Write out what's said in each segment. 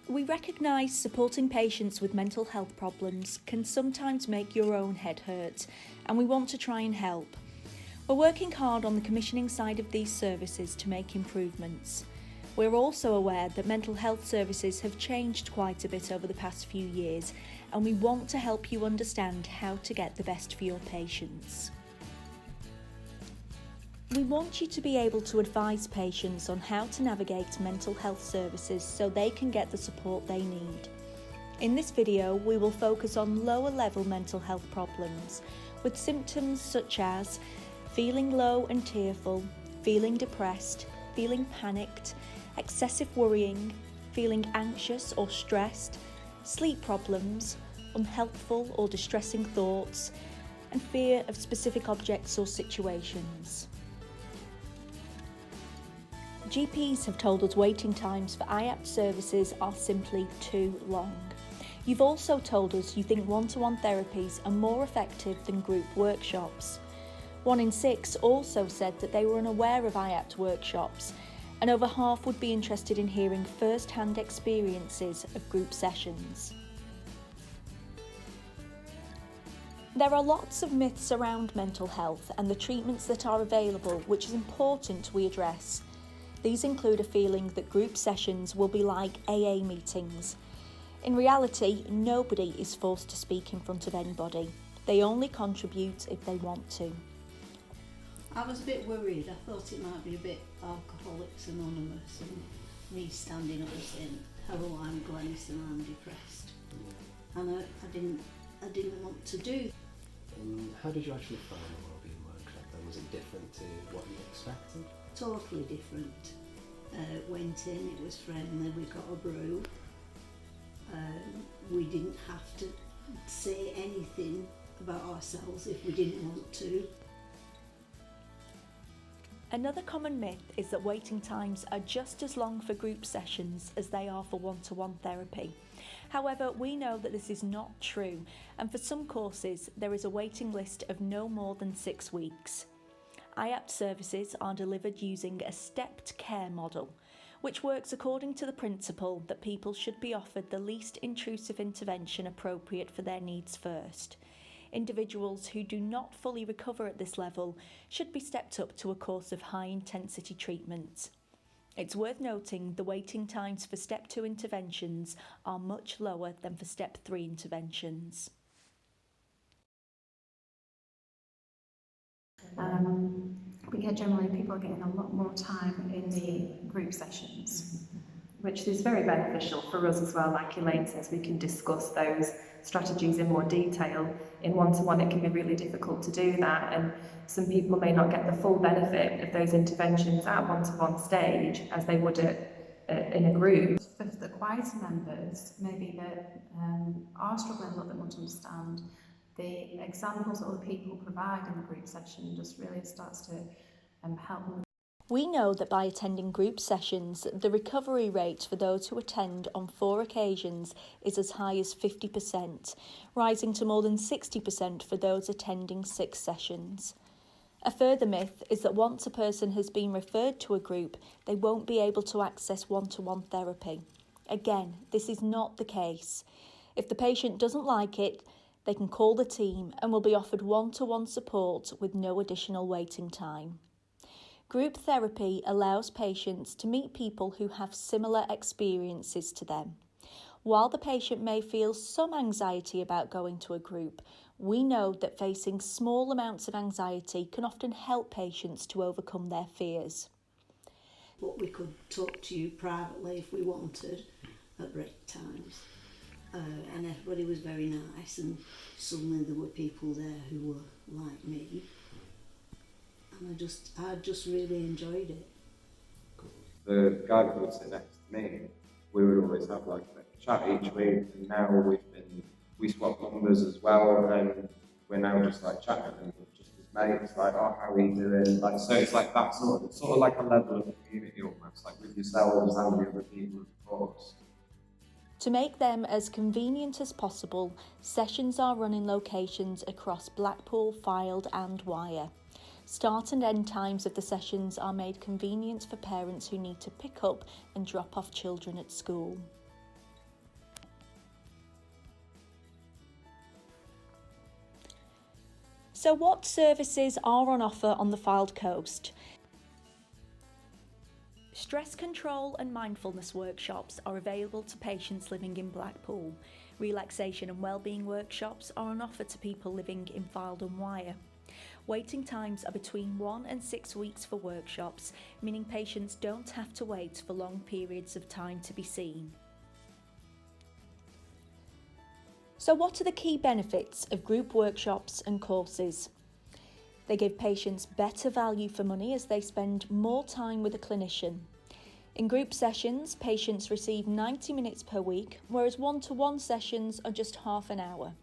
We recognise supporting patients with mental health problems can sometimes make your own head hurt, and we want to try and help. We're working hard on the commissioning side of these services to make improvements. We're also aware that mental health services have changed quite a bit over the past few years, and we want to help you understand how to get the best for your patients. We want you to be able to advise patients on how to navigate mental health services so they can get the support they need. In this video, we will focus on lower level mental health problems with symptoms such as feeling low and tearful, feeling depressed, feeling panicked, excessive worrying, feeling anxious or stressed, sleep problems, unhelpful or distressing thoughts, and fear of specific objects or situations. GPs have told us waiting times for IAPT services are simply too long. You've also told us you think one-to-one therapies are more effective than group workshops. 1 in 6 also said that they were unaware of IAPT workshops, and over half would be interested in hearing first-hand experiences of group sessions. There are lots of myths around mental health and the treatments that are available, which is important we address. These include a feeling that group sessions will be like AA meetings. In reality, nobody is forced to speak in front of anybody. They only contribute if they want to. I was a bit worried. I thought it might be a bit Alcoholics Anonymous and me standing up and saying, "Hello, I'm Glenys and I'm depressed." And I didn't want to do. How did you actually find the wellbeing workshop then? Was it different to what you expected? Totally different. Went in, it was friendly, we got a brew. We didn't have to say anything about ourselves if we didn't want to. Another common myth is that waiting times are just as long for group sessions as they are for one-to-one therapy. However, we know that this is not true, and for some courses there is a waiting list of no more than 6 weeks. IAPT services are delivered using a stepped care model, which works according to the principle that people should be offered the least intrusive intervention appropriate for their needs first. Individuals who do not fully recover at this level should be stepped up to a course of high-intensity treatment. It's worth noting the waiting times for Step 2 interventions are much lower than for Step 3 interventions. Generally people are getting a lot more time in the group sessions, which is very beneficial for us as well. Like Elaine says, we can discuss those strategies in more detail. In one-to-one it can be really difficult to do that, and some people may not get the full benefit of those interventions at one-to-one stage as they would in a group. For the quieter members, maybe that are struggling a little bit more to understand, the examples that other people provide in the group session just really starts to help them. We know that by attending group sessions, the recovery rate for those who attend on 4 occasions is as high as 50%, rising to more than 60% for those attending 6 sessions. A further myth is that once a person has been referred to a group, they won't be able to access one-to-one therapy. Again, this is not the case. If the patient doesn't like it, they can call the team and will be offered one-to-one support with no additional waiting time. Group therapy allows patients to meet people who have similar experiences to them. While the patient may feel some anxiety about going to a group, we know that facing small amounts of anxiety can often help patients to overcome their fears. But we could talk to you privately if we wanted at break times. And everybody was very nice, and suddenly there were people there who were like me. And I just really enjoyed it. The guy that would sit next to me, we would always have like a chat each week, and now we swap numbers as well, and we're now just like chatting and just as mates, like, oh, how are you doing? Like, so it's like that sort of like a level of community almost, like with yourselves and the other people of the course. To make them as convenient as possible, sessions are run in locations across Blackpool, Fylde and Wyre. Start and end times of the sessions are made convenient for parents who need to pick up and drop off children at school. So what services are on offer on the Fylde Coast? Stress control and mindfulness workshops are available to patients living in Blackpool. Relaxation and wellbeing workshops are on offer to people living in Fylde and Wyre. Waiting times are between 1 and 6 weeks for workshops, meaning patients don't have to wait for long periods of time to be seen. So what are the key benefits of group workshops and courses? They give patients better value for money as they spend more time with a clinician. In group sessions, patients receive 90 minutes per week, whereas one-to-one sessions are just half an hour.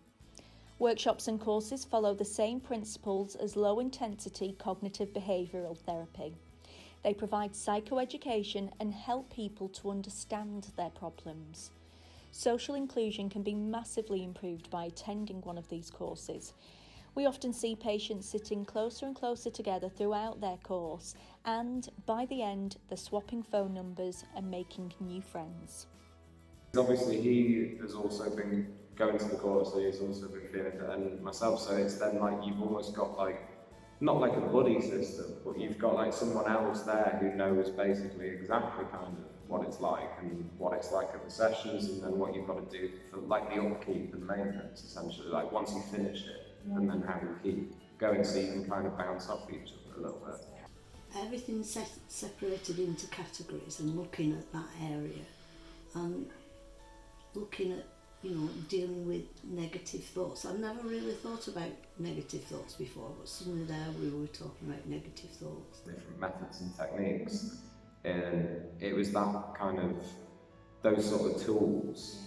Workshops and courses follow the same principles as low-intensity cognitive behavioural therapy. They provide psychoeducation and help people to understand their problems. Social inclusion can be massively improved by attending one of these courses. We often see patients sitting closer and closer together throughout their course, and by the end, they're swapping phone numbers and making new friends. Obviously, he has also been going to the course, so he's also been feeling it, and myself, so it's then like you've almost got like, not like a buddy system, but you've got like someone else there who knows basically exactly kind of what it's like and what it's like at the sessions, and then what you've got to do for like the upkeep and maintenance, essentially, like once you finish it, and then how you keep going, so you can kind of bounce off each other a little bit. Everything's separated into categories and looking at that area and looking at, you know, dealing with negative thoughts. I've never really thought about negative thoughts before, but suddenly there we were talking about negative thoughts. Different methods and techniques, and it was that kind of, those sort of tools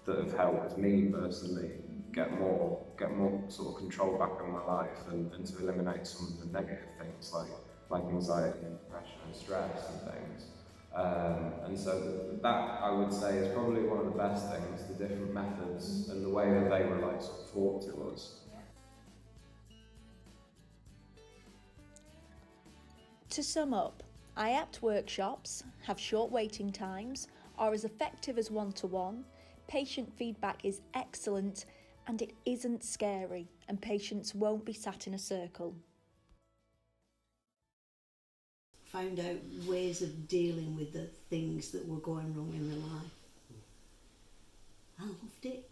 that have helped me personally get more sort of control back on my life, and to eliminate some of the negative things like anxiety and depression and stress and things. And so that I would say is probably one of the best things, the different methods and the way that they were like sort of taught to us. To sum up, IAPT workshops have short waiting times, are as effective as one-to-one, patient feedback is excellent, and it isn't scary, and patients won't be sat in a circle. Found out ways of dealing with the things that were going wrong in my life. I loved it.